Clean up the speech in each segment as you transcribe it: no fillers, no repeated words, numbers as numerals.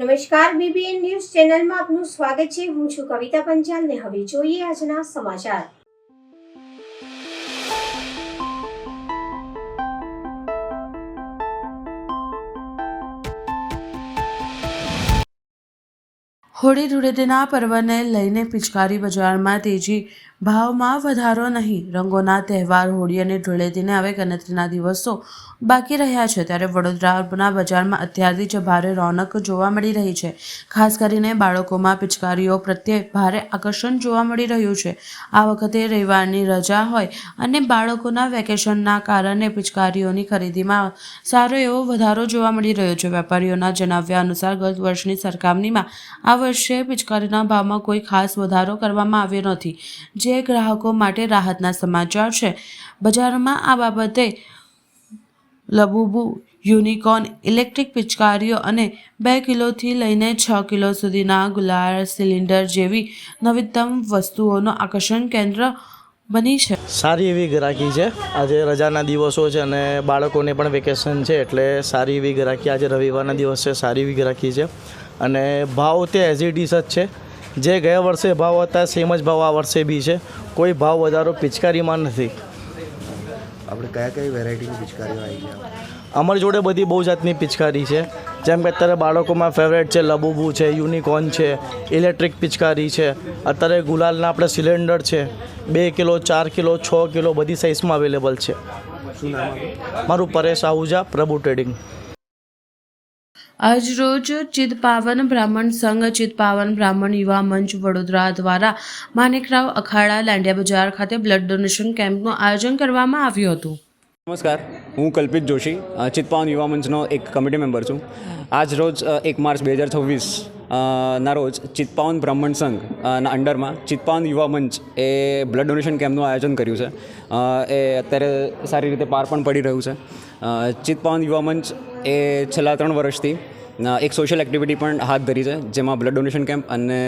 નમસ્કાર, BBN news ચેનલમાં આપનું સ્વાગત છે. હું છું કવિતા પંચાલ ને હવે જોઈએ આજના સમાચાર. હોળી ધૂળેટીના પર્વને લઈને પિચકારી બજારમાં તેજી, ભાવમાં વધારો નહીં. રંગોના તહેવાર હોળી અને ધૂળેટીને હવે ગણતરીના દિવસો બાકી રહ્યા છે, ત્યારે વડોદરાના બજારમાં અત્યારથી જ ભારે રોનક જોવા મળી રહી છે. ખાસ કરીને બાળકોમાં પિચકારીઓ પ્રત્યે ભારે આકર્ષણ જોવા મળી રહ્યું છે. આ વખતે રવિવારની રજા હોય અને બાળકોના વેકેશનના કારણે પિચકારીઓની ખરીદીમાં સારો એવો વધારો જોવા મળી રહ્યો છે. વેપારીઓના જણાવ્યા અનુસાર ગત વર્ષની સરખામણીમાં આ વર્ષે પિચકારીના ભાવમાં કોઈ ખાસ વધારો કરવામાં આવ્યો નથી, જે ગ્રાહકો માટે રાહતના સમાચાર છે. બજારમાં આ બાબતે લબુબુ, યુનિકોર્ન ઇલેક્ટ્રિક પિચકારીઓ અને 2 કિલોથી લઈને 6 કિલો સુધીના ગુલાલ સિલિન્ડર જેવી નવીનતમ વસ્તુઓનો આકર્ષણ કેન્દ્ર બની છે. સારી એવી ગ્રાહકી છે. આજે રજાના દિવસો છે અને બાળકોને પણ વેકેશન છે, એટલે સારી એવી ગ્રાહકી. આજે રવિવારના દિવસ છે, સારી એવી ગ્રાહકી છે અને ભાવ તે એઝ ઇટ ઇઝ જ છે. જે ગયા વર્ષે ભાવ હતા સેમ જ ભાવ આ વર્ષે બી છે. કોઈ ભાવ વધારો પિચકારીમાં નથી. આપણે કઈ વેરાયટીની પિચકારીઓ આવી છે? અમારી જોડે બધી બહુ જાતની પિચકારી છે. જેમ કે અત્યારે બાળકોમાં ફેવરેટ છે લબુબુ છે, યુનિકોર્ન છે, ઇલેક્ટ્રિક પિચકારી છે. અત્યારે ગુલાલના આપણે સિલિન્ડર છે, 2 કિલો, 4 કિલો, 6 કિલો બધી સાઇઝમાં અવેલેબલ છે. શું નામ? મારું પરેશ આહુજા, પ્રભુ ટ્રેડિંગ. આજ રોજ ચિત્પાવન બ્રાહ્મણ સંઘ, ચિત્પાવન બ્રાહ્મણ યુવા મંચ વડોદરા દ્વારા માણેકરાવ અખાડા લાંડિયા બજાર ખાતે બ્લડ ડોનેશન કેમ્પનું આયોજન કરવામાં આવ્યું હતું. નમસ્કાર, હું કલ્પિત જોશી, ચિત્પાવન યુવા મંચનો એક કમિટી મેમ્બર છું. આજ રોજ 1 માર્ચ 2026 ના રોજ ચિત્પાવન બ્રાહ્મણ સંઘ ના અંડરમાં ચિત્પાવન યુવા મંચ એ બ્લડ ડોનેશન કેમ્પનું આયોજન કર્યું છે. એ અત્યારે સારી રીતે પાર પણ પડી રહ્યું છે. ચિત્પાવન યુવા મંચ એ છેલ્લા 3 વર્ષથી એક સોશિયલ એક્ટિવિટી પણ હાથ ધરી છે, જેમાં બ્લડ ડોનેશન કેમ્પ અને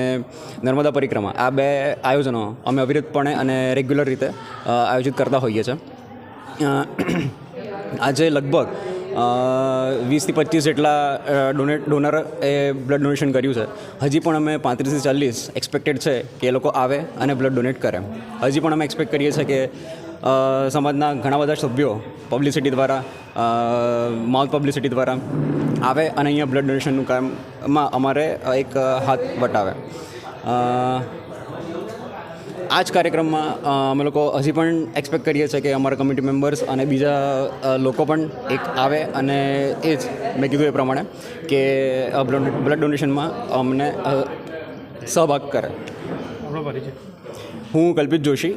નર્મદા પરિક્રમા, આ 2 આયોજનો અમે અવિરતપણે અને રેગ્યુલર રીતે આયોજિત કરતા હોઈએ છીએ. આજે લગભગ 20 થી 25 જેટલા ડોનર એ બ્લડ ડોનેશન કર્યું છે. હજી પણ અમે 35 થી 40 એક્સપેક્ટેડ છે કે એ લોકો આવે અને બ્લડ ડોનેટ કરે. હજી પણ અમે એક્સપેક્ટ કરીએ છીએ કે સમાજના ઘણા બધા સભ્યો પબ્લિસિટી દ્વારા, માઉથ પબ્લિસિટી દ્વારા આવે અને અહીંયા બ્લડ ડોનેશનનું કામમાં અમારે એક હાથ વટાવે. આ જ કાર્યક્રમમાં અમે લોકો હજી પણ એક્સપેક્ટ કરીએ છીએ કે અમારા કમિટી મેમ્બર્સ અને બીજા લોકો પણ એક આવે અને એ જ મેં કીધું એ પ્રમાણે કે બ્લડ ડોનેશનમાં અમને સહભાગ કરે. હું કલ્પિત જોશી,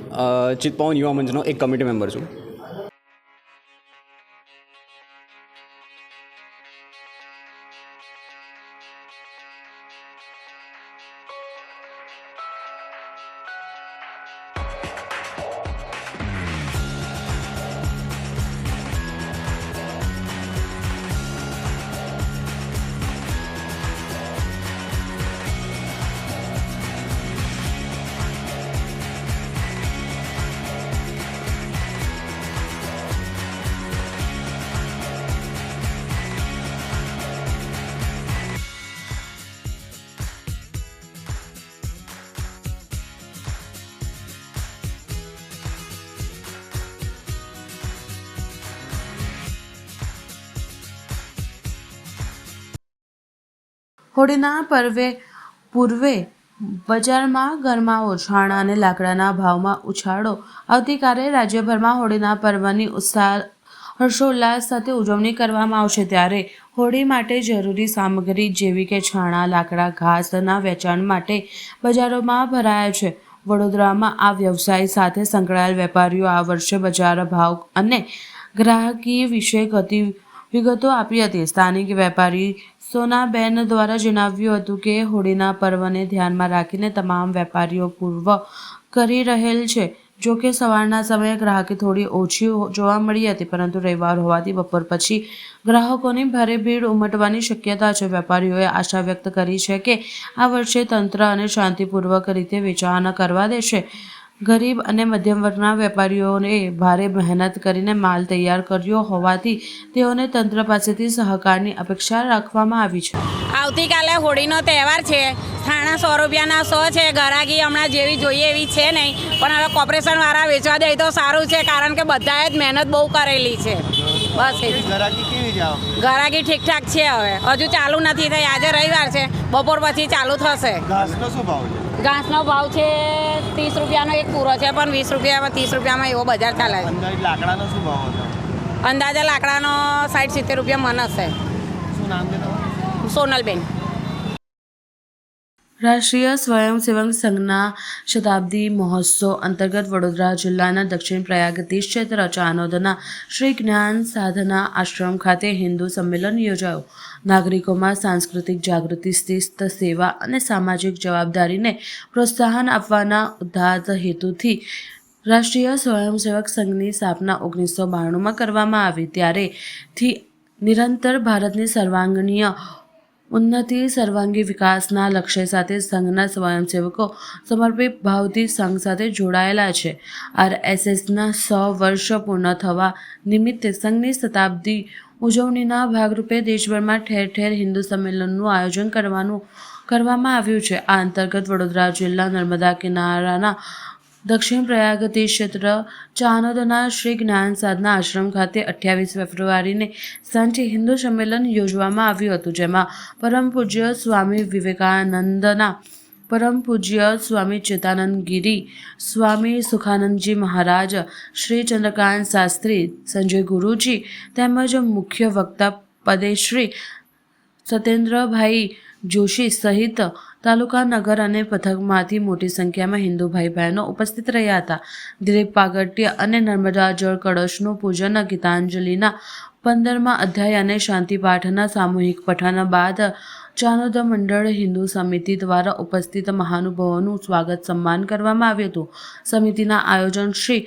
ચિત્પાવન યુવા મંચનો એક કમિટી મેમ્બર છું. હોળીના પૂર્વે બજારમાં ગરમાવો, છાણા અને લાકડાના ભાવમાં ઉછાળો. આવતીકાલે રાજ્યભરમાં હોળીના પર્વની હર્ષોલ્લાસ સાથે ઉજવણી કરવામાં આવશે, ત્યારે હોળી માટે જરૂરી સામગ્રી જેવી કે છાણા, લાકડા, ઘાસના વેચાણ માટે બજારોમાં ભરાયા છે. વડોદરામાં આ વ્યવસાય સાથે સંકળાયેલ વેપારીઓ આ વર્ષે બજાર ભાવ અને ગ્રાહકી વિશે વિગતો આપી હતી. સ્થાનિક વેપારી સોનાબેન દ્વારા જણાવ્યું હતું કે હોળીના પર્વને ધ્યાનમાં રાખીને તમામ વેપારીઓ પૂર્વ કરી રહેલ છે. જો કે સવારના સમયે ગ્રાહકી થોડી ઓછી જોવા મળી હતી, પરંતુ રવિવાર હોવાથી બપોર પછી ગ્રાહકોની ભારે ભીડ ઉમટવાની શક્યતા છે. વેપારીઓએ આશા વ્યક્ત કરી છે કે આ વર્ષે તંત્ર અને શાંતિપૂર્વક રીતે વેચાણ કરવા દેશે. ગરીબ અને મધ્યમ વર્ગના વેપારીઓએ ભારે મહેનત કરીને માલ તૈયાર કર્યો હોવાથી તેઓને તંત્ર પાસેથી સહકારની અપેક્ષા રાખવામાં આવી છે. આવતીકાલે હોળીનો તહેવાર છે. થાણા 100 રૂપિયાના 100 છે. ગરાગી હમણાં જેવી જોઈએ એવી છે નહીં, પણ હવે કોર્પોરેશનવાળા વેચવા દે તો સારું છે, કારણ કે બધાએ જ મહેનત બહુ કરેલી છે. બસ એ ગરાગી ઠીકઠાક છે. હવે હજુ ચાલુ નથી થઈ. આજે રવિવાર છે, બપોર પછી ચાલુ થશે. ઘાસનો ભાવ છે 30 રૂપિયાનો એક પૂરો છે, પણ 20 રૂપિયામાં 30 રૂપિયામાં એવો બજાર ચાલે છે. લાકડાનો શું ભાવ હતો? અંદાજે લાકડાનો 60-70 રૂપિયા મન હશે. શું નામ છે તમારું? સોનલબેન. રાષ્ટ્રીય સ્વયંસેવક સંઘના શતાબ્દી મહોત્સવ અંતર્ગત વડોદરા જિલ્લાના દક્ષિણ પ્રયાગ તીર્થ ક્ષેત્ર ચાનોદના શ્રી જ્ઞાન સાધના આશ્રમ ખાતે હિન્દુ સંમેલન યોજાયું. નાગરિકોમાં સાંસ્કૃતિક જાગૃતિ, શિસ્ત, સેવા અને સામાજિક જવાબદારીને પ્રોત્સાહન આપવાના ઉદાત્ત હેતુથી રાષ્ટ્રીય સ્વયંસેવક સંઘની સ્થાપના 1992માં કરવામાં આવી. ત્યારેથી નિરંતર ભારતની સર્વાંગીય ઉન્નતિ, સર્વાંગી વિકાસના લક્ષ્ય સાથે સંઘના સ્વયંસેવકો સમર્પિત ભાવથી સંઘ સાથે જોડાયેલા છે. RSSના 100 વર્ષ પૂર્ણ થવા નિમિત્તે સંઘની શતાબ્દી ઉજવણીના ભાગરૂપે દેશભરમાં ઠેર ઠેર હિન્દુ સંમેલનનું આયોજન કરવામાં આવ્યું છે. આ અંતર્ગત વડોદરા જિલ્લા નર્મદા કિનારાના દક્ષિણ પ્રયાગ તીર્થ ક્ષેત્ર ચાનોદના શ્રી જ્ઞાન સાધના આશ્રમ ખાતે 28 ફેબ્રુઆરીને સાંજે હિન્દુ સંમેલન યોજવામાં આવ્યું હતું, જેમાં પરમ પૂજ્ય સ્વામી વિવેકાનંદના, પરમ પૂજ્ય સ્વામી ચેતાનંદ ગિરી, સ્વામી સુખાનંદજી મહારાજ, શ્રી ચંદ્રકાંત શાસ્ત્રી, સંજય ગુરુજી તેમજ મુખ્ય વક્તા પદેશ્રી સત્યેન્દ્રભાઈ જોશી સહિત તાલુકા, નગર અને પથકમાંથી મોટી સંખ્યામાં હિન્દુ ભાઈ બહેનો ઉપસ્થિત રહ્યા હતા. દિલીપ પાગટ્ય અને નર્મદા જળ કળશનું પૂજન, ગીતાંજલિના 15મા અધ્યાય અને શાંતિપાઠના સામૂહિક પઠન બાદ ચાનોદ મંડળ હિન્દુ સમિતિ દ્વારા ઉપસ્થિત મહાનુભાવોનું સ્વાગત સન્માન કરવામાં આવ્યું હતું. સમિતિના આયોજન શ્રી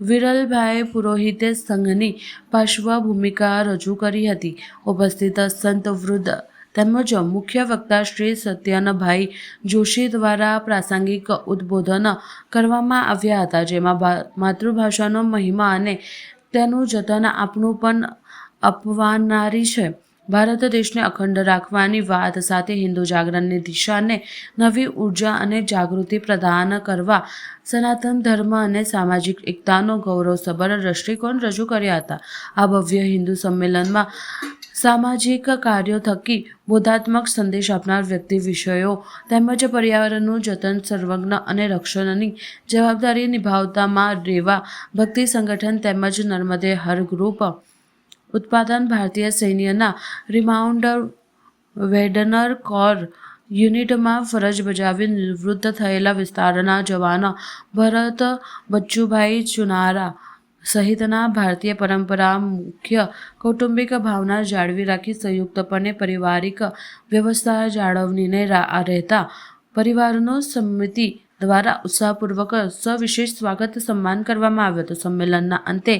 વિરલભાઈ પુરોહિતે સંઘની પાર્શ્વભૂમિકા રજૂ કરી હતી. ઉપસ્થિત સંત વૃદ્ધ તેમજ મુખ્ય વક્તા શ્રી સત્યનભાઈ જોશી દ્વારા પ્રાસંગિક ઉદ્બોધન કરવામાં આવ્યા હતા, જેમાં માતૃભાષાનો મહિમા અને તેનું જતન આપણું પણ અપનાવનારી છે. ભારત દેશને અખંડ રાખવાની વાત સાથે હિન્દુ જાગરણની દિશાને નવી ઉર્જા અને જાગૃતિ પ્રદાન કરવા સનાતન ધર્મ અને સામાજિક એકતાનો ગૌરવસભર દૃષ્ટિકોણ રજૂ કર્યા હતા. આ ભવ્ય હિન્દુ સંમેલનમાં સામાજિક કાર્યો થકી બોધાત્મક સંદેશ આપનાર વ્યક્તિ, વિષયો તેમજ પર્યાવરણનું જતન, સર્વજ્ઞ અને રક્ષણની જવાબદારી નિભાવતામાં રેવા ભક્તિ સંગઠન તેમજ નર્મદે હર ગ્રુપ ઉત્પાદન ભારતીય સૈન્યના રિમાઉન્ડ વેડનર કોર યુનિટમાં ફરજ બજાવી નિવૃત્ત થયેલા વિસ્તારના જવાન ભરત બચ્ચુભાઈ ચુનારા સહિતના ભારતીય પરંપરા, મુખ્ય કૌટુંબિક ભાવના જાળવી રાખી સંયુક્તપણે પારિવારિક વ્યવસ્થા જાળવણીને રહેતા પરિવારનો સમિતિ દ્વારા ઉત્સાહપૂર્વક સવિશેષ સ્વાગત સન્માન કરવામાં આવ્યું હતું. સંમેલનના અંતે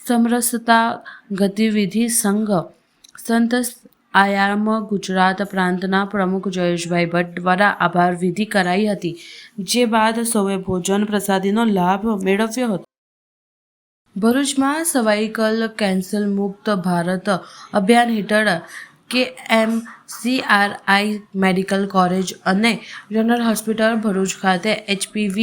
સમરસતા ગતિવિધિ સંઘ સંત આયામ ગુજરાત પ્રાંતના પ્રમુખ જયેશભાઈ ભટ્ટ દ્વારા આભાર વિધિ કરાઈ હતી, જે બાદ સૌએ ભોજન પ્રસાદીનો લાભ મેળવ્યો હતો. ભરૂચમાં સર્વાઇકલ કેન્સર મુક્ત ભારત અભિયાન હેઠળ KMCRI મેડિકલ કોલેજ અને જનરલ હોસ્પિટલ ભરૂચ ખાતે HPV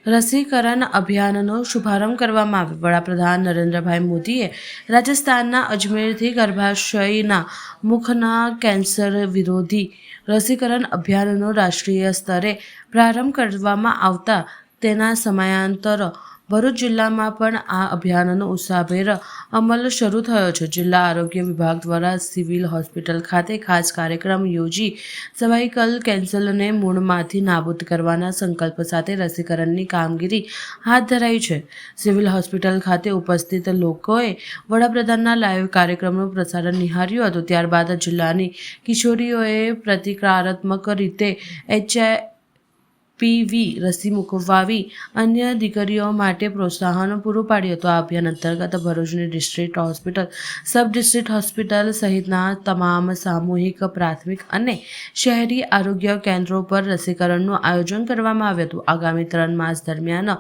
રસીકરણ અભિયાનનો શુભારંભ કરવામાં આવ્યો. વડાપ્રધાન નરેન્દ્રભાઈ મોદીએ રાજસ્થાનના અજમેરથી ગર્ભાશયના મુખના કેન્સર વિરોધી રસીકરણ અભિયાનનો રાષ્ટ્રીય સ્તરે પ્રારંભ કરવામાં આવતા તેના સમયાંતર ભરૂચ જિલ્લામાં પણ આ અભિયાનનો ઉત્સાહભેર અમલ શરૂ થયો છે. જિલ્લા આરોગ્ય વિભાગ દ્વારા સિવિલ હોસ્પિટલ ખાતે ખાસ કાર્યક્રમ યોજી સર્વાઇકલ કેન્સરને મૂળમાંથી નાબૂદ કરવાના સંકલ્પ સાથે રસીકરણની કામગીરી હાથ ધરાઈ છે. સિવિલ હોસ્પિટલ ખાતે ઉપસ્થિત લોકોએ વડાપ્રધાનના લાઈવ કાર્યક્રમનું પ્રસારણ નિહાળ્યું હતું. ત્યારબાદ જિલ્લાની કિશોરીઓએ પ્રતિકારાત્મક રીતે પીવી રસી મૂકવાવી અન્ય દીકરીઓ માટે પ્રોત્સાહન પૂરું પાડ્યું હતું. આ અભિયાન અંતર્ગત ભરૂચની district hospital, sub district hospital સહિતના તમામ સામૂહિક, પ્રાથમિક અને શહેરી આરોગ્ય કેન્દ્રો પર રસીકરણનું આયોજન કરવામાં આવ્યું હતું. આગામી 3 માસ દરમિયાન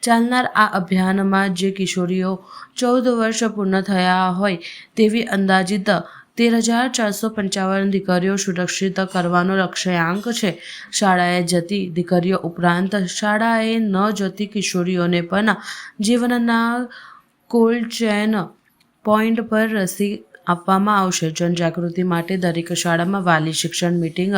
ચાલનાર આ અભિયાનમાં જે કિશોરીઓ 14 વર્ષ પૂર્ણ થયા હોય તેવી અંદાજિત 13,455 દીકરીઓ સુરક્ષિત કરવાનો લક્ષ્યાંક છે. શાળાએ જતી દીકરીઓ ઉપરાંત શાળાએ ન જતી કિશોરીઓને પણ જીવનના કોલ્ડ ચેન પોઈન્ટ પર રસી આપવામાં આવશે. જનજાગૃતિ માટે દરેક શાળામાં વાલી શિક્ષણ મીટિંગ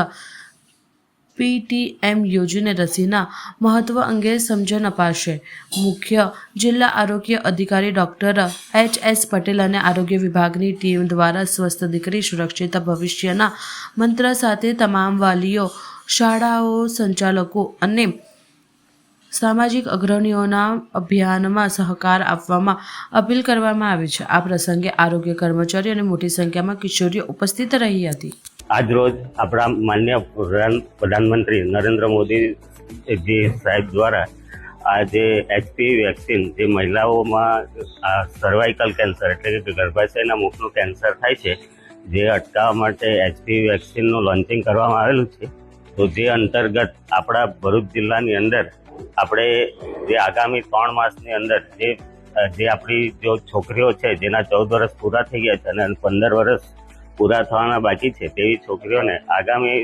PTM યોજીને રસીના મહત્વ અંગે સમજણ અપાશે. મુખ્ય જિલ્લા આરોગ્ય અધિકારી ડૉક્ટર HS પટેલ અને આરોગ્ય વિભાગની ટીમ દ્વારા સ્વસ્થ દીકરી સુરક્ષિત ભવિષ્યના મંત્ર સાથે તમામ વાલીઓ, શાળાઓ, સંચાલકો અને સામાજિક અગ્રણીઓના અભિયાનમાં સહકાર આપવામાં અપીલ કરવામાં આવી છે. આ પ્રસંગે આરોગ્ય કર્મચારી અને મોટી સંખ્યામાં કિશોરીઓ ઉપસ્થિત રહી હતી. આજરોજ આપણા માન્ય પ્રધાનમંત્રી નરેન્દ્ર મોદી જી સાહેબ દ્વારા આ જે HPV વેક્સિન જે મહિલાઓમાં સર્વાઇકલ કેન્સર એટલે કે ગર્ભાશયના મુખનું કેન્સર થાય છે, જે અટકાવવા માટે HPV વેક્સિનનું લોન્ચિંગ કરવામાં આવેલું છે. તો જે અંતર્ગત આપણા ભરૂચ જિલ્લાની અંદર આપણે જે આગામી 3 માસની અંદર જે આપણી જો છોકરીઓ છે જેના 14 વર્ષ પૂરા થઈ ગયા છે અને 15 વર્ષ પૂરા થવાના બાકી છે તેવી છોકરીઓને આગામી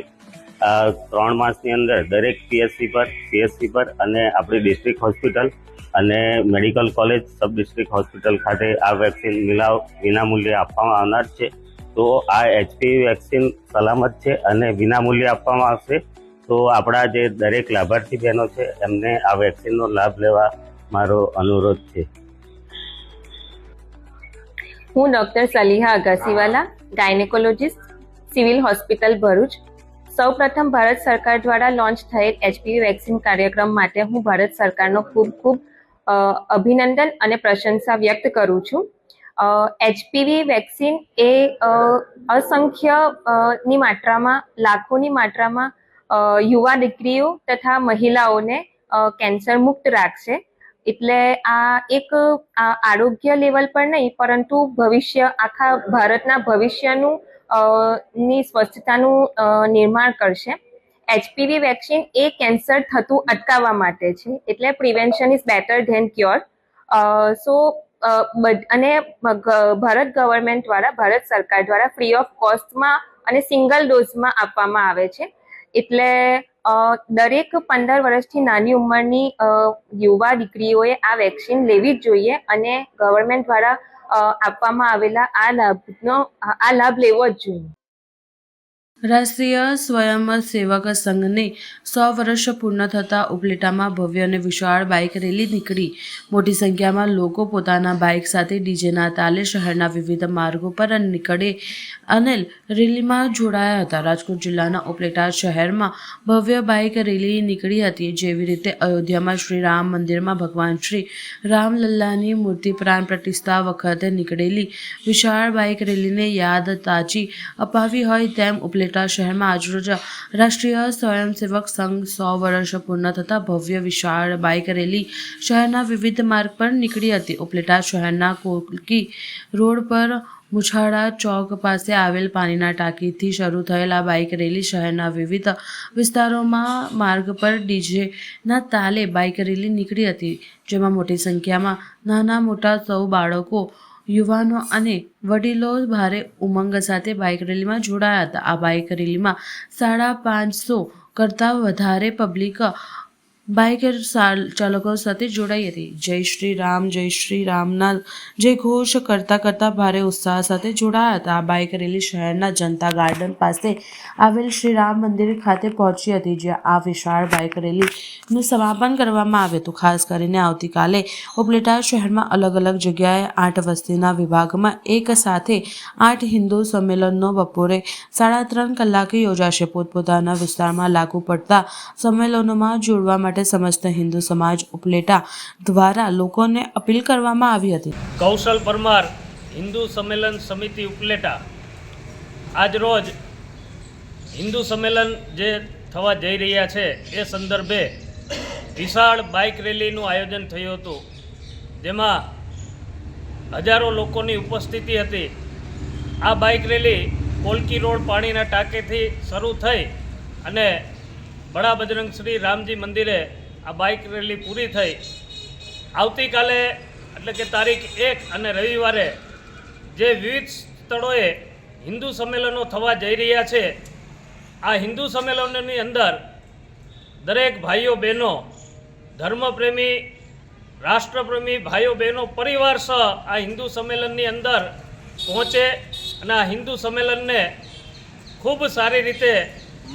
3 માસની અંદર દરેક CSC પર અને આપણી ડિસ્ટ્રિક્ટ હોસ્પિટલ અને મેડિકલ કોલેજ, સબ ડિસ્ટ્રિક્ટ હોસ્પિટલ ખાતે આ વેક્સિન વિનામૂલ્યે આપવામાં આવનાર છે. તો આ HPV વેક્સિન સલામત છે અને વિનામૂલ્યે આપવામાં આવશે. તો આપણા જે દરેક લાભાર્થી બહેનો છે એમને આ વેક્સિનનો લાભ લેવા મારો અનુરોધ છે. હું doctor Saliha Agasiwala, gynaecologist, civil hospital Bharuch. સૌપ્રથમ ભારત સરકાર દ્વારા લોન્ચ થયેલ HPV વેક્સિન કાર્યક્રમ માટે હું ભારત સરકારનો ખૂબ અભિનંદન અને પ્રશંસા વ્યક્ત કરું છું. HPV વેક્સિન એ અસંખ્ય ની માત્રામાં, લાખોની માત્રામાં યુવા દીકરીઓ તથા મહિલાઓને કેન્સર મુક્ત રાખશે. એટલે આ એક આરોગ્ય લેવલ પર નહીં પરંતુ ભવિષ્ય, આખા ભારતના ભવિષ્યનું ની સ્વચ્છતાનું નિર્માણ કરશે. HPV વેક્સિન એ કેન્સર થતું અટકાવવા માટે છે, એટલે prevention is better than cure. અને ભારત ગવર્મેન્ટ દ્વારા, ભારત સરકાર દ્વારા ફ્રી ઓફ કોસ્ટમાં અને સિંગલ ડોઝમાં આપવામાં આવે છે. એટલે દરેક 15 વર્ષથી નાની ઉંમરની યુવા દીકરીઓએ આ વેક્સિન લેવી જ જોઈએ અને ગવર્મેન્ટ દ્વારા આપવામાં આવેલા આ લાભ લેવો જ જોઈએ. રાષ્ટ્રીય સ્વયંસેવક સંઘની 100 વર્ષ પૂર્ણ થતાં ઉપલેટામાં ભવ્ય અને વિશાળ બાઇક રેલી નીકળી. મોટી સંખ્યામાં લોકો પોતાના બાઇક સાથે ડીજેના તાલે શહેરના વિવિધ માર્ગો પર નીકળે અને રેલીમાં જોડાયા હતા. રાજકોટ જિલ્લાના ઉપલેટા શહેરમાં ભવ્ય બાઇક રેલી નીકળી હતી. જેવી રીતે અયોધ્યામાં શ્રી રામ મંદિરમાં ભગવાન શ્રી રામલલ્લાની મૂર્તિ પ્રાણ પ્રતિષ્ઠા વખતે નીકળેલી વિશાળ બાઇક રેલીને યાદ તાજી અપાવી હોય તેમ ઉપલેટા શહેરમાં આજરોજ રાષ્ટ્રીય સ્વયંસેવક સંઘ 100 વર્ષ પૂર્ણ થતાં ભવ્ય વિશાળ બાઇક રેલી શહેરના વિવિધ માર્ગ પર નીકળી હતી. ઉપલેટા શહેરના કોલકી રોડ પર મુછાળા ચોક પાસે આવેલ પાણીના ટાંકીથી શરૂ થયેલ આ બાઇક રેલી શહેરના વિવિધ વિસ્તારોમાં માર્ગ પર ડીજેના તાલે બાઇક રેલી નીકળી હતી, જેમાં મોટી સંખ્યામાં નાના મોટા સૌ બાળકો, યુવાનો અને વડીલો ભારે ઉમંગ સાથે બાઇક રેલીમાં જોડાયા હતા. આ બાઇક રેલીમાં 550 કરતાં વધારે પબ્લિક બાઇક ચાલકો સાથે જોડાઈ હતી. જય શ્રી રામના જય ઘોષ કરતા ભારે ઉત્સાહ સાથે જોડાયા હતા. આ બાઇક રેલી શહેરના જનતા ગાર્ડન પાસે આવેલ શ્રી રામ મંદિર ખાતે પહોંચી હતી, જ્યાં આ વિશાળ બાઇક રેલીનું સમાપન કરવામાં આવ્યું હતું. ખાસ કરીને આવતીકાલે ઉપલેટા શહેરમાં અલગ અલગ જગ્યાએ 8 વસ્તીના વિભાગમાં એક સાથે 8 હિન્દુ સંમેલનો બપોરે 3:30 કલાકે યોજાશે. પોતપોતાના વિસ્તારમાં લાગુ પડતા સંમેલનોમાં જોડવા માટે સમસ્ત હિન્દુ સમાજ ઉપલેટા દ્વારા લોકોને અપીલ કરવામાં આવી હતી. કૌશલ પરમાર, હિન્દુ સંમેલન સમિતિ ઉપલેટા. આજરોજ હિન્દુ સંમેલન જે થવા જઈ રહ્યા છે એ સંદર્ભે વિશાળ બાઇક રેલીનું આયોજન થયું હતું, જેમાં હજારો લોકોની ઉપસ્થિતિ હતી. આ બાઇક રેલી કોલકી રોડ પાણીના ટાંકેથી શરૂ થઈ અને બડા બજરંગ શ્રી રામજી મંદિરે આ બાઇક રેલી પૂરી થઈ. આવતીકાલે એટલે કે તારીખ 1 અને રવિવારે જે વિવિધ સ્થળોએ હિન્દુ સંમેલનો થવા જઈ રહ્યા છે, આ હિન્દુ સંમેલનોની અંદર દરેક ભાઈઓ બહેનો, ધર્મપ્રેમી, રાષ્ટ્રપ્રેમી ભાઈઓ બહેનો પરિવાર સહ આ હિન્દુ સંમેલનની અંદર પહોંચે અને આ હિન્દુ સંમેલનને ખૂબ સારી રીતે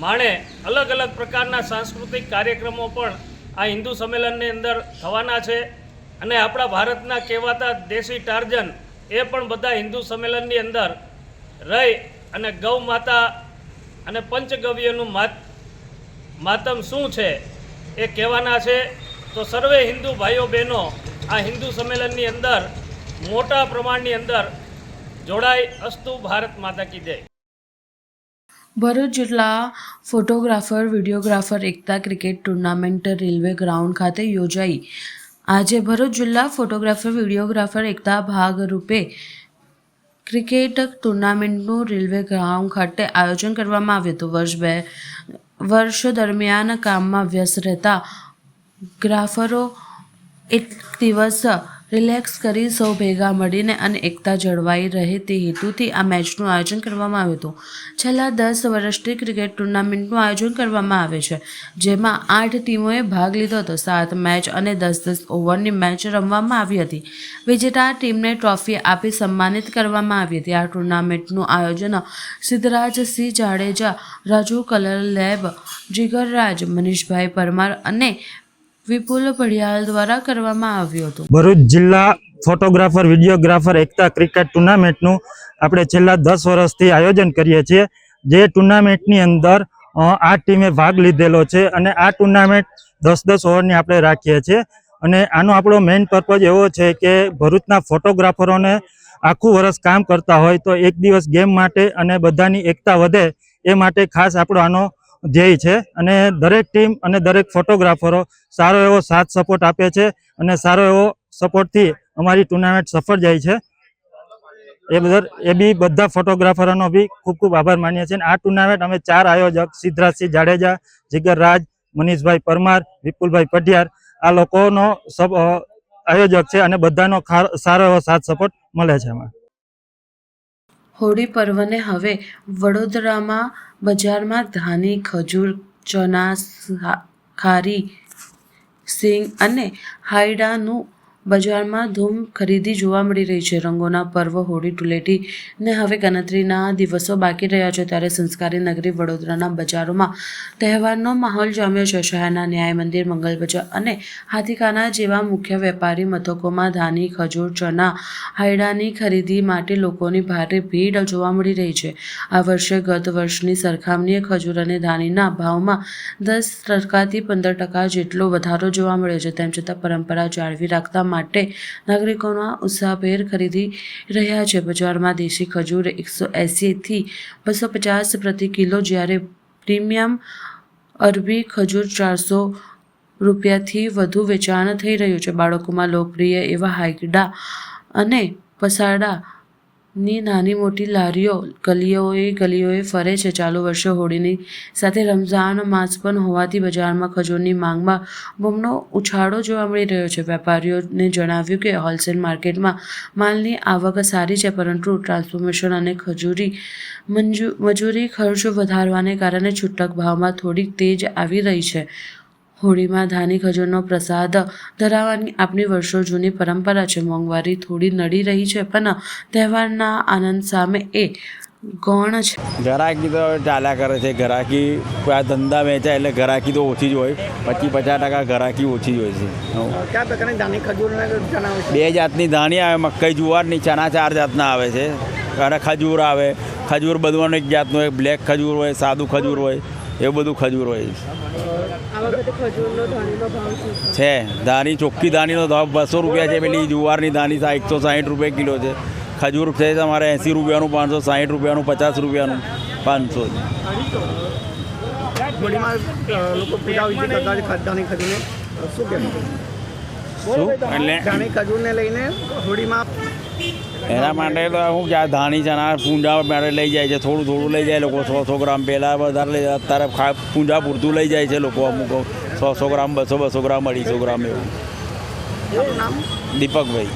માણે. અલગ અલગ પ્રકારના સાંસ્કૃતિક કાર્યક્રમો પણ આ હિન્દુ સંમેલનની અંદર થવાના છે અને આપણા ભારતના કહેવાતા દેશી ટાર્જન એ પણ બધા હિન્દુ સંમેલનની અંદર રહી અને ગૌ માતા અને પંચગવ્યનું માતમ શું છે એ કહેવાના છે. તો સર્વે હિન્દુ ભાઈઓ બહેનો આ હિન્દુ સંમેલનની અંદર મોટા પ્રમાણની અંદર જોડાય. અસ્તુ ભારત માતા કી જય. ભરૂચ જિલ્લા ફોટોગ્રાફર વિડીયોગ્રાફર એકતા ક્રિકેટ ટુર્નામેન્ટ રેલવે ગ્રાઉન્ડ ખાતે યોજાઈ. આજે ભરૂચ જિલ્લા ફોટોગ્રાફર વિડીયોગ્રાફર એકતા ભાગરૂપે ક્રિકેટ ટુર્નામેન્ટનું રેલવે ગ્રાઉન્ડ ખાતે આયોજન કરવામાં આવ્યું હતું. વર્ષ દરમિયાન કામમાં વ્યસ્ત રહેતા ગ્રાફરો એક દિવસ રિલેક્સ કરી સૌ ભેગા મળીને અને એકતા જળવાઈ રહે તે હેતુથી આ મેચનું આયોજન કરવામાં આવ્યું હતું. છેલ્લા 10 વર્ષથી ક્રિકેટ ટુર્નામેન્ટનું આયોજન કરવામાં આવે છે, જેમાં 8 ટીમોએ ભાગ લીધો હતો. 7 મેચ અને 10-10 ઓવરની મેચ રમવામાં આવી હતી. વિજેતા ટીમને ટ્રોફી આપી સન્માનિત કરવામાં આવી હતી. આ ટુર્નામેન્ટનું આયોજન સિદ્ધરાજસિંહ જાડેજા, રાજુ કલર લેબ, જીગરરાજ, મનીષભાઈ પરમાર અને વિપુલ પડિયાલ દ્વારા કરવામાં આવ્યું હતું. ભરૂચ જિલ્લા ફોટોગ્રાફર વિડીયોગ્રાફર એકતા ક્રિકેટ ટુર્નામેન્ટનું આપણે છેલ્લા 10 વર્ષથી આયોજન કરીએ છીએ. જે ટુર્નામેન્ટની અંદર 8 ટીમે ભાગ લીધેલો છે અને આ ટુર્નામેન્ટ 10-10 ઓવરની આપણે રાખીએ છીએ. અને આનો આપણો મેઇન પર્પઝ એવો છે કે ભરૂચના ફોટોગ્રાફરોને આખું વર્ષ કામ કરતા હોય તો એક દિવસ ગેમ માટે અને બધાની એકતા વધે એ માટે ખાસ આપણો આનો ધ્યેય છે. અને દરેક ટીમ અને દરેક ફોટોગ્રાફરો સારો એવો સાથ સપોર્ટ આપે છે અને સારો એવો સપોર્ટથી અમારી ટુર્નામેન્ટ સફળ જાય છે. એ બી બધા ફોટોગ્રાફરોનો બી ખૂબ ખૂબ આભાર માનીએ છીએ. આ ટુર્નામેન્ટ અમે 4 આયોજક સિદ્ધરાજસિંહ જાડેજા, જીગરરાજ, મનીષભાઈ પરમાર, વિપુલભાઈ પઢિયાર આ લોકોનો આયોજક છે અને બધાનો સારો એવો સાથ સપોર્ટ મળે છે એમાં. હોળી પર્વને હવે વડોદરામાં બજારમાં ધાની, ખજૂર, ચના, ખારી, સિંગ અને હાયડાનું બજારમાં ધૂમ ખરીદી જોવા મળી રહી છે. રંગોના પર્વ હોળી ધૂળેટીને હવે ગણતરીના દિવસો બાકી રહ્યા છે, ત્યારે સંસ્કારી નગરી વડોદરાના બજારોમાં તહેવારનો માહોલ જામ્યો છે. શહેરના ન્યાય મંદિર, મંગલ બજાર અને હાથીખાના જેવા મુખ્ય વેપારી મથકોમાં ધાની, ખજૂર, ચના, હાયડાની ખરીદી માટે લોકોની ભારે ભીડ જોવા મળી રહી છે. આ વર્ષે ગત વર્ષની સરખામણીએ ખજૂર અને ધાનીના ભાવમાં 10%થી 15% જેટલો વધારો જોવા મળ્યો છે. તેમ છતાં પરંપરા જાળવી રાખતા માટે નાગરિકોના ઉત્સાહભેર ખરીદી રહ્યા છે. બજારમાં દેશી ખજૂર 180 થી 250 પ્રતિ કિલો, જ્યારે પ્રીમિયમ અરબી ખજૂર 400 રૂપિયાથી વધુ વેચાણ થઈ રહ્યું છે. બાળકોમાં લોકપ્રિય એવા હાયડા અને પસાડાની નાની મોટી લારીઓ ગલીઓએ ફરે છે. ચાલુ વર્ષે હોળીની સાથે રમઝાન માસ પણ હોવાથી બજારમાં ખજૂરની માંગમાં બમણો ઉછાળો જોવા મળી રહ્યો છે. વેપારીઓને જણાવ્યું કે હોલસેલ માર્કેટમાં માલની આવક સારી છે, પરંતુ ટ્રાન્સપોર્ટેશન અને મજૂરી ખર્ચ વધારવાને કારણે છૂટક ભાવમાં થોડીક તેજ આવી રહી છે. હોળીમાં ધાની ખજૂરનો પ્રસાદ ધરાવવાની આપણી વર્ષો જૂની પરંપરા છે. મોંઘવારી થોડી નડી રહી છે, પણ તહેવારના આનંદ સામે એ ગૌણ છે. ઘરાકી તો ચાલ્યા કરે છે. ઘરાકી આ ધંધા વેચાય એટલે ઘરાકી તો ઓછી જ હોય, 50% ઘરાકી ઓછી જ હોય છે. કયા પ્રકારની ધાની ખજૂર ચના આવે છે? 2 જાતની ધાણી આવે, મકાઈ જુવારની, ચના 4 જાતના આવે છે. અને ખજૂર આવે. ખજૂર બધું એક જાતનું હોય, બ્લેક ખજૂર હોય, સાદું ખજૂર હોય, એવું બધું ખજૂર હોય છે. ધાની ચોખ્ખી ધાનીનો ભાવ 200 રૂપિયા છે. પેલી જુવારની ધાની 160 રૂપિયા કિલો છે. ખજૂર છે તમારે 80 રૂપિયાનું, 560 રૂપિયાનું, 50 રૂપિયાનું, 500. હોળીમાં લોકો પૂજા વિધિ કરતા હોય ધાની ખજૂરને, શું કેમ એટલે ધાણી ખજૂરને લઈને હોળીમાં એના માટે તો હું કે આ ધાણી ચણા પૂંજા માટે લઈ જાય છે, થોડું થોડું લઈ જાય લોકો, 100 ગ્રામ. પહેલાં વધારે લઈ જાય, અત્યારે પૂંજા પૂરતું લઈ જાય છે લોકો. અમુક 100 ગ્રામ, 200 ગ્રામ, 250 ગ્રામ એવું. આપનું નામ? દીપકભાઈ.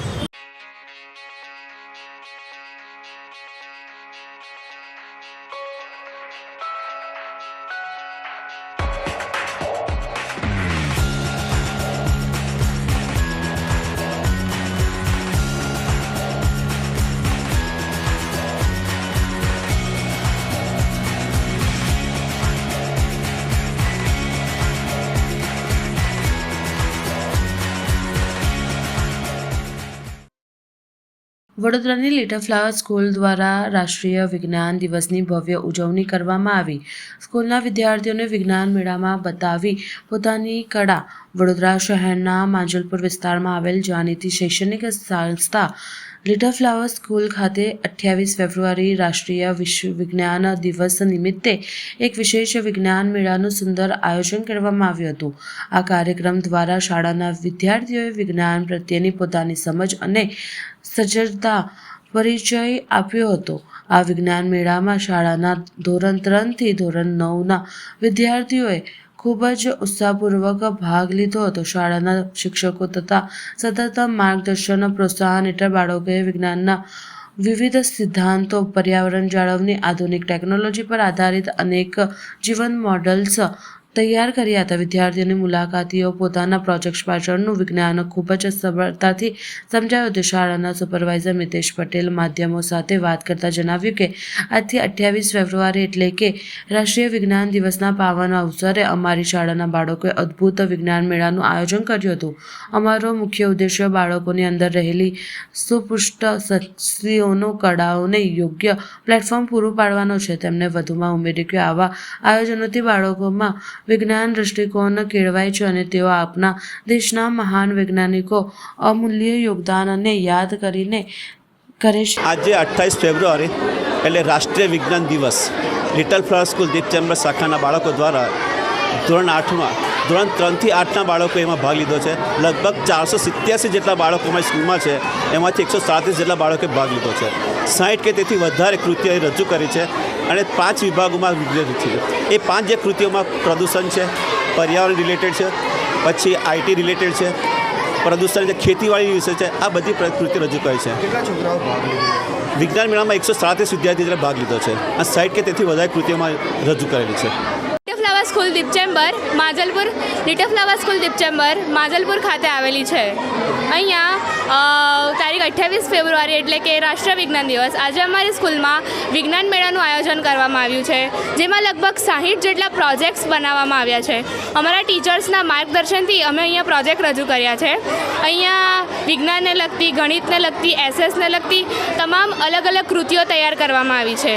વડોદરાની લિટલ ફ્લાવર સ્કૂલ દ્વારા રાષ્ટ્રીય વિજ્ઞાન દિવસની ભવ્ય ઉજવણી કરવામાં આવી. સ્કૂલના વિદ્યાર્થીઓને વિજ્ઞાન મેળામાં બતાવી પોતાની કળા. વડોદરા શહેરના માંજલપુર વિસ્તારમાં આવેલ જાણીતી શૈક્ષણિક સંસ્થા લિટલ ફ્લાવર સ્કૂલ ખાતે 28 ફેબ્રુઆરી રાષ્ટ્રીય વિજ્ઞાન દિવસ નિમિત્તે એક વિશેષ વિજ્ઞાન મેળાનું સુંદર આયોજન કરવામાં આવ્યું હતું. આ કાર્યક્રમ દ્વારા શાળાના વિદ્યાર્થીઓએ વિજ્ઞાન પ્રત્યેની પોતાની સમજ અને સજ્જતા પરિચય આપ્યો હતો. આ વિજ્ઞાન મેળામાં શાળાના ધોરણ 3 થી ધોરણ 9ના વિદ્યાર્થીઓએ ખૂબ જ ઉત્સાહપૂર્વક ભાગ લીધો હતો. શાળાના શિક્ષકો તથા સતત માર્ગદર્શન પ્રોત્સાહન હેઠળ બાળકોએ વિજ્ઞાનના વિવિધ સિદ્ધાંતો, પર્યાવરણ જાળવણી, આધુનિક ટેકનોલોજી પર આધારિત અનેક જીવન મોડલ્સ તૈયાર કર્યા હતા. વિદ્યાર્થીઓની મુલાકાતીઓ પોતાના પ્રોજેક્ટ પાછળનું વિજ્ઞાન ખૂબ જ સરળતાથી સમજાવ્યું હતું. શાળાના સુપરવાઇઝર મિતેશ પટેલ માધ્યમો સાથે વાત કરતા જણાવ્યું કે આજથી 28 ફેબ્રુઆરી એટલે કે રાષ્ટ્રીય વિજ્ઞાન દિવસના પાવન અવસરે અમારી શાળાના બાળકોએ અદ્ભુત વિજ્ઞાન મેળાનું આયોજન કર્યું હતું. અમારો મુખ્ય ઉદ્દેશ્ય બાળકોની અંદર રહેલી સુપુષ્ટ શક્તિઓનો કળાઓને યોગ્ય પ્લેટફોર્મ પૂરું પાડવાનો છે. તેમણે વધુમાં ઉમેર્યું કે આવા આયોજનોથી બાળકોમાં વિજ્ઞાન દૃષ્ટિકોણ કેળવાય છે અને તેઓ આપણા દેશના મહાન વૈજ્ઞાનિકો અમૂલ્ય યોગદાનને યાદ કરીને કરે છે. આજે 28 ફેબ્રુઆરી એટલે રાષ્ટ્રીય વિજ્ઞાન દિવસ little flower school Deep chamber શાખાના બાળકો દ્વારા ધોરણ 3 થી 8ના બાળકો એમાં ભાગ લીધો છે. લગભગ 487 જેટલા બાળકો અમારી સ્કૂલમાં છે, એમાંથી 137 જેટલા બાળકોએ ભાગ લીધો છે. 60 કે તેથી વધારે કૃતિઓ રજૂ કરી છે અને 5 વિભાગોમાં વિજ્ઞાન છે. એ 5 જે કૃતિઓમાં પ્રદૂષણ છે, પર્યાવરણ રિલેટેડ છે, પછી આઈટી રિલેટેડ છે, પ્રદૂષણ જે ખેતીવાડી વિશે છે, આ બધી કૃતિઓ રજૂ કરી છે. કેટલા છોકરાઓ ભાગ લીધો? વિજ્ઞાન મેળામાં 137 વિદ્યાર્થીઓએ ભાગ લીધો છે. આ 60 કે તેથી વધારે કૃતિઓમાં રજૂ કરેલી છે. Little flower school Deep chamber Majalpur little flower school Deep chamber Majalpur ખાતે આવેલી છે. અહીંયા તારીખ 28 ફેબ્રુઆરી એટલે કે રાષ્ટ્રીય વિજ્ઞાન દિવસ આજે અમારી સ્કૂલમાં વિજ્ઞાન મેળાનું આયોજન કરવામાં આવ્યું છે, જેમાં લગભગ 60 જેટલા પ્રોજેક્ટ્સ બનાવવામાં આવ્યા છે. અમારા ટીચર્સના માર્ગદર્શનથી અમે અહીંયા પ્રોજેક્ટ રજૂ કર્યા છે. અહીંયા વિજ્ઞાનને લગતી, ગણિતને લગતી, એસએસને લગતી તમામ અલગ અલગ કૃતિઓ તૈયાર કરવામાં આવી છે.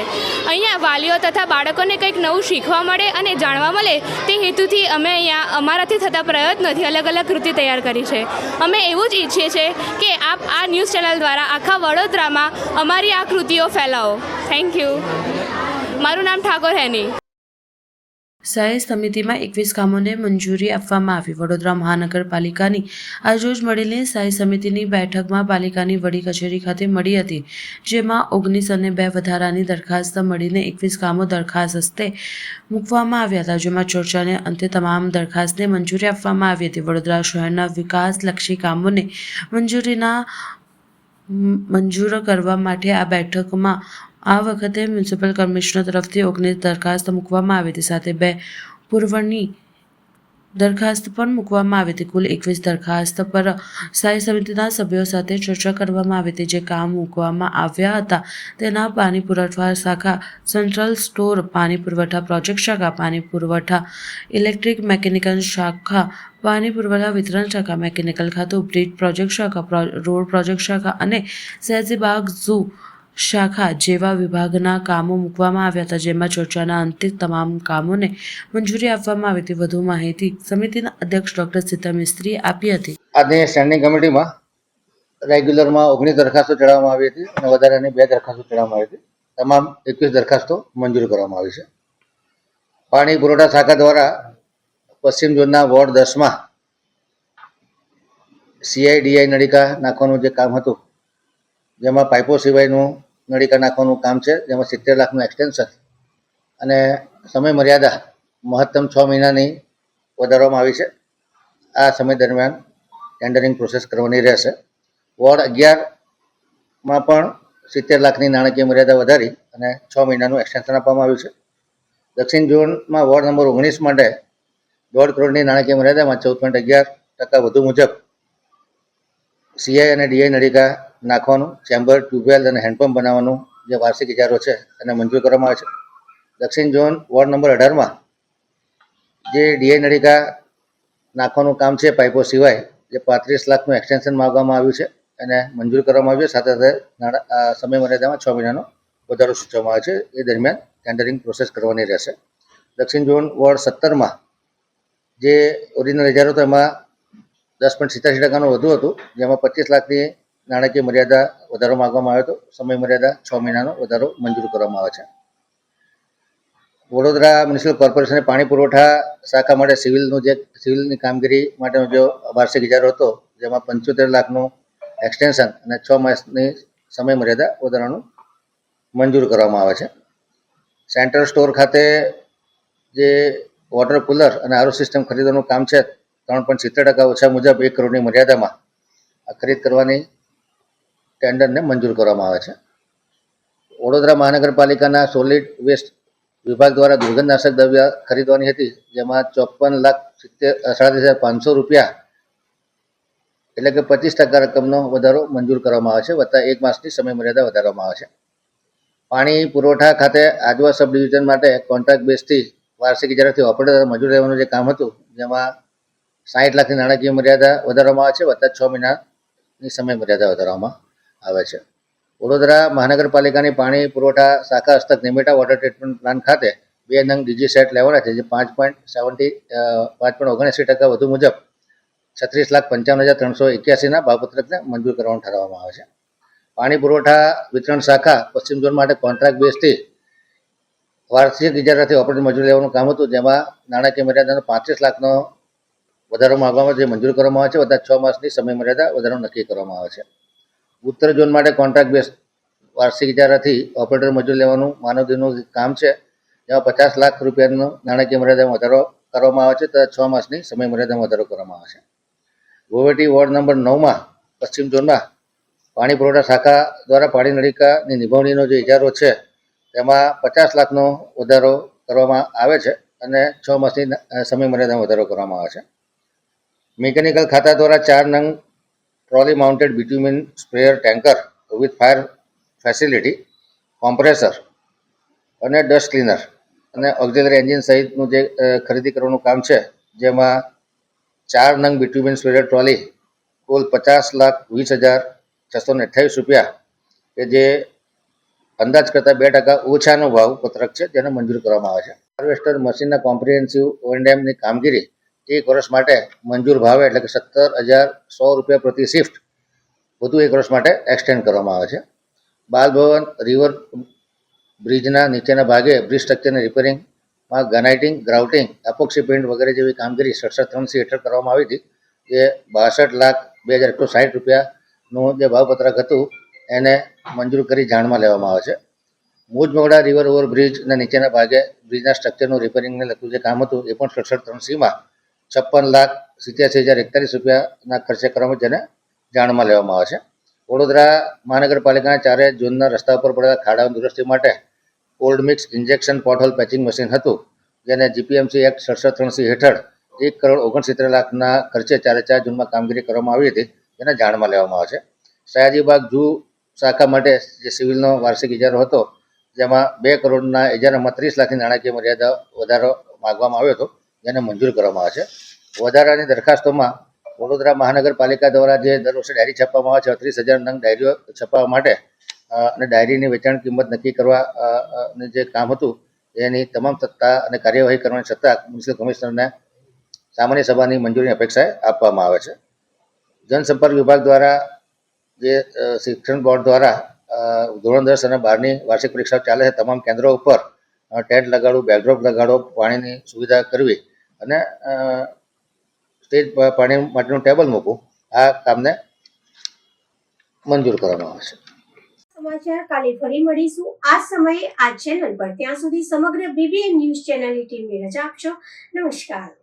અહીંયા વાલીઓ તથા બાળકોને કંઈક નવું શીખવા મળે અને જાણવા મળે તે હેતુથી અમે અહીંયા અમારાથી થતા પ્રયત્નોથી અલગ અલગ કૃતિ તૈયાર કરી છે. અમે એવું જ ઈચ્છીએ છીએ કે આપ આ ન્યૂઝ ચેનલ દ્વારા આખા વડોદરામાં અમારી આ કૃતિઓ ફેલાવો. Thank you. મારું નામ ઠાકોર હેની. સ્થાયી સમિતિમાં 21 કામોને મંજૂરી આપવામાં આવી. વડોદરા મહાનગરપાલિકાની આજરોજ મળેલી સ્થાયી સમિતિની બેઠકમાં પાલિકાની વડી કચેરી ખાતે મળી હતી, જેમાં 19 અને 2 વધારાની દરખાસ્ત મળીને 21 કામો દરખાસ્ત હસ્તે મૂકવામાં આવ્યા હતા, જેમાં ચર્ચાને અંતે તમામ દરખાસ્તને મંજૂરી આપવામાં આવી હતી. વડોદરા શહેરના વિકાસલક્ષી કામોને મંજૂર કરવા માટે આ બેઠકમાં આ વખતે મ્યુનિસિપલ કમિશનર તરફથી 19 દરખાસ્ત મૂકવામાં આવી હતી, સાથે 2 પૂર્વની દરખાસ્ત પણ મૂકવામાં આવી હતી. કુલ 21 દરખાસ્ત પર સ્થાયી સમિતિના સભ્યો સાથે ચર્ચા કરવામાં આવી હતી. જે કામ મૂકવામાં આવ્યા હતા તેના પાણી પુરવઠા શાખા, સેન્ટ્રલ સ્ટોર, પાણી પુરવઠા પ્રોજેક્ટ શાખા, પાણી પુરવઠા ઇલેક્ટ્રિક મેકેનિકલ શાખા, પાણી પુરવઠા વિતરણ શાખા, મેકેનિકલ ખાતું, બ્રિજ પ્રોજેક્ટ શાખા, રોડ પ્રોજેક્ટ શાખા અને સયાજીબાગ ઝૂ શાખા જેવા વિભાગના કામો મૂકવામાં આવ્યા હતા, જેમાં ચર્ચાના અંતે તમામ કામોને મંજૂરી આપવામાં આવી હતી. વધુ માહિતી સમિતિના અધ્યક્ષ ડૉક્ટર સીતા મિસ્ત્રીએ આપી હતી. આજની સ્ટેન્ડિંગ કમિટીમાં રેગ્યુલરમાં 19 દરખાસ્તો ચડાવવામાં આવી હતી અને વધારાની 2 દરખાસ્તો ચડાવવામાં આવી હતી. તમામ 21 દરખાસ્તો મંજૂર કરવામાં આવી છે. પાણી પુરવઠા શાખા દ્વારા પશ્ચિમ ઝોનના વોર્ડ 10માં CI/DI નળિકા નાખવાનું જે કામ હતું, જેમાં પાઇપો સિવાયનું નળિકા નાખવાનું કામ છે, જેમાં 70 લાખનું એક્સટેન્શન અને સમય મર્યાદા મહત્તમ 6 મહિનાની વધારવામાં આવી છે. આ સમય દરમિયાન ટેન્ડરિંગ પ્રોસેસ કરવાની રહેશે. વોર્ડ 11માં પણ 70 લાખની નાણાકીય મર્યાદા વધારી અને 6 મહિનાનું એક્સટેન્શન આપવામાં આવ્યું છે. દક્ષિણ ઝોનમાં વોર્ડ નંબર 19 માટે 1.5 કરોડની નાણાકીય મર્યાદામાં 14.11% વધુ મુજબ CI અને DI નળિકા નાખવાનું, ચેમ્બર, ટ્યુબવેલ અને હેન્ડપંપ બનાવવાનું જે વાર્ષિક ઇજારો છે એને મંજૂર કરવામાં આવે છે. દક્ષિણ ઝોન વોર્ડ નંબર 18માં જે DI નળિકા નાખવાનું કામ છે પાઇપો સિવાય, જે 35 લાખનું એક્સટેન્શન માંગવામાં આવ્યું છે એને મંજૂર કરવામાં આવ્યું છે. સાથે સાથે સમય મર્યાદામાં 6 મહિનાનો વધારો સૂચવવામાં આવે છે. એ દરમિયાન ટેન્ડરિંગ પ્રોસેસ કરવાની રહેશે. દક્ષિણ ઝોન વોર્ડ 17માં જે ઓરિજિનલ ઇજારો હતો એમાં 10.87% વધુ હતું, જેમાં 25 લાખની નાણાકીય મર્યાદા વધારો માંગવામાં આવ્યો હતો. સમય મર્યાદા 6 મહિનાનો વધારો મંજૂર કરવામાં આવે છે. વડોદરા મ્યુનિસિપલ કોર્પોરેશને પાણી પુરવઠા શાખા માટે સિવિલની કામગીરી માટેનો જે વાર્ષિક ઇજારો હતો, જેમાં 75 લાખનું એક્સટેન્શન અને 6 માસની સમય મર્યાદા વધારાનું મંજૂર કરવામાં આવે છે. સેન્ટ્રલ સ્ટોર ખાતે જે વોટર કુલર અને આરો સિસ્ટમ ખરીદવાનું કામ છે, 3.70% ઓછા મુજબ 1 કરોડની મર્યાદામાં ખરીદ કરવાની ટેન્ડરને મંજૂર કરવામાં આવે છે. વડોદરા મહાનગરપાલિકાના સોલિડ વેસ્ટ વિભાગ દ્વારા દુર્ગંધનાશક દ્રવ્ય ખરીદવાની હતી, જેમાં 54,37,500 રૂપિયા એટલે કે 25% રકમનો વધારો મંજૂર કરવામાં આવે છે, વત્તા 1 માસની સમય મર્યાદા વધારવામાં આવે છે. પાણી પુરવઠા ખાતે આજવા સબ ડિવિઝન માટે કોન્ટ્રાક્ટ બેઝથી વાર્ષિક ઇજારાથી ઓપરેટર મજૂર લેવાનું જે કામ હતું, જેમાં 60 લાખની નાણાકીય મર્યાદા વધારવામાં આવે છે, વત્તા 6 મહિનાની સમય મર્યાદા વધારવામાં આવે છે. વડોદરા મહાનગરપાલિકાની પાણી પુરવઠા શાખા હસ્તક નિમેટા વોટર ટ્રીટમેન્ટ પ્લાન્ટ ખાતે 2 નંગ ડીજી સેટ લેવાના છે, જે 5.79% વધુ મુજબ 36,55,381ના ભાવપત્રકને મંજૂર કરવાનું ઠરાવવામાં આવે છે. પાણી પુરવઠા વિતરણ શાખા પશ્ચિમ ઝોન માટે કોન્ટ્રાક્ટ બેઝથી વાર્ષિક ઇજારાથી ઓપરેટર મજૂર લેવાનું કામ હતું, જેમાં નાણાકીય મર્યાદાનો 35 લાખનો વધારો માંગવામાં જે મંજૂર કરવામાં આવે છે, વત્તા 6 માસની સમય મર્યાદા વધારો નક્કી કરવામાં આવે છે. ઉત્તર ઝોન માટે કોન્ટ્રાક્ટ બેઝ વાર્ષિક ઇજારાથી ઓપરેટર મજૂર લેવાનું માનવદિનનું કામ છે, જેમાં 50 લાખ રૂપિયાનો નાણાકીય મર્યાદામાં વધારો કરવામાં આવે છે, તથા 6 માસની સમય મર્યાદામાં વધારો કરવામાં આવે છે. ગોવેટી વોર્ડ નંબર 9માં પશ્ચિમ ઝોનમાં પાણી પુરવઠા શાખા દ્વારા પાણી નળિકાની નિભાવણીનો જે ઇજારો છે, તેમાં 50 લાખનો વધારો કરવામાં આવે છે અને 6 માસની સમય મર્યાદામાં વધારો કરવામાં આવે છે. મિકેનિકલ ખાતા દ્વારા 4 નંગ trolley mounted bitumen sprayer tanker with fire facility, compressor અને ડસ્ટ ક્લીનર અને ઓક્ઝિલરી એન્જિન સહિતનું જે ખરીદી કરવાનું કામ છે, જેમાં 4 નંગ બિટ્યુમિન સ્પ્રેયર ટ્રોલી કુલ 50,20,628 રૂપિયા, કે જે અંદાજ કરતાં 2% ઓછાનો ભાવ પત્રક છે, જેને મંજૂર કરવામાં આવે છે. હાર્વેસ્ટર મશીનના કોમ્પ્રિહેન્સિવ O&Mની કામગીરી 1 વર્ષ માટે મંજૂર ભાવે એટલે કે 17,100 રૂપિયા પ્રતિ શિફ્ટ વધુ 1 વર્ષ માટે એક્સટેન્ડ કરવામાં આવે છે. બાલભવન રિવર બ્રિજના નીચેના ભાગે બ્રિજ સ્ટ્રક્ચરની રિપેરિંગમાં ગ્રાનાઇટિંગ, ગ્રાઉટિંગ, એપોક્સી પેઇન્ટ વગેરે જેવી કામગીરી 67(3) હેઠળ કરવામાં આવી હતી, જે 62,02,160 રૂપિયાનું જે ભાવપત્રક હતું એને મંજૂર કરી જાણમાં લેવામાં આવે છે. મુજમોડા રિવર ઓવરબ્રિજના નીચેના ભાગે બ્રિજના સ્ટ્રક્ચરનું રિપેરિંગને લગતું જે કામ હતું, એ પણ 67(3)માં 56,87,041 રૂપિયાના ખર્ચે કરવામાં, જેને જાણમાં લેવામાં આવે છે. વડોદરા મહાનગરપાલિકાના 4 ઝોનના રસ્તા ઉપર પડેલા ખાડાઓની દુરસ્તી માટે cold mix injection pothole patching machine હતું, જેને GPMC એક્ટ 67(3) હેઠળ 1,69,00,000ના ખર્ચે 4 ઝોનમાં કામગીરી કરવામાં આવી હતી, જેને જાણમાં લેવામાં આવે છે. સયાજીબાગ જૂ શાખા માટે જે સિવિલનો વાર્ષિક ઇજારો હતો, જેમાં 2 કરોડના ઇજારામાં 30 લાખની નાણાકીય મર્યાદા વધારો માગવામાં આવ્યો હતો, જેને મંજૂર કરવામાં આવે છે. વધારાની દરખાસ્તોમાં વડોદરા મહાનગરપાલિકા દ્વારા જે દર વર્ષે ડાયરી છાપવામાં આવે છે, 38,000 નંગ ડાયરીઓ છપાવવા માટે અને ડાયરીની વેચાણ કિંમત નક્કી કરવાની જે કામ હતું, એની તમામ સત્તા અને કાર્યવાહી કરવાની સત્તા મ્યુનિસિપલ કમિશનરને સામાન્ય સભાની મંજૂરીની અપેક્ષાએ આપવામાં આવે છે. જનસંપર્ક વિભાગ દ્વારા જે શિક્ષણ બોર્ડ દ્વારા ધોરણ 10 અને 12ની વાર્ષિક પરીક્ષાઓ ચાલે છે, તમામ કેન્દ્રો ઉપર ટેન્ટ લગાડવું, બેકડ્રોપ લગાડવો, પાણીની સુવિધા કરવી અને સ્ટેજ પાણી માટેનું ટેબલ મૂકવું, આ કામને મંજૂર કરવામાં આવશે. સમાચાર કાલે ફરી મળીશું આ સમયે આ ચેનલ પર. ત્યાં સુધી સમગ્ર BBN ન્યૂઝ ચેનલની ટીમને રજા આપશો. નમસ્કાર.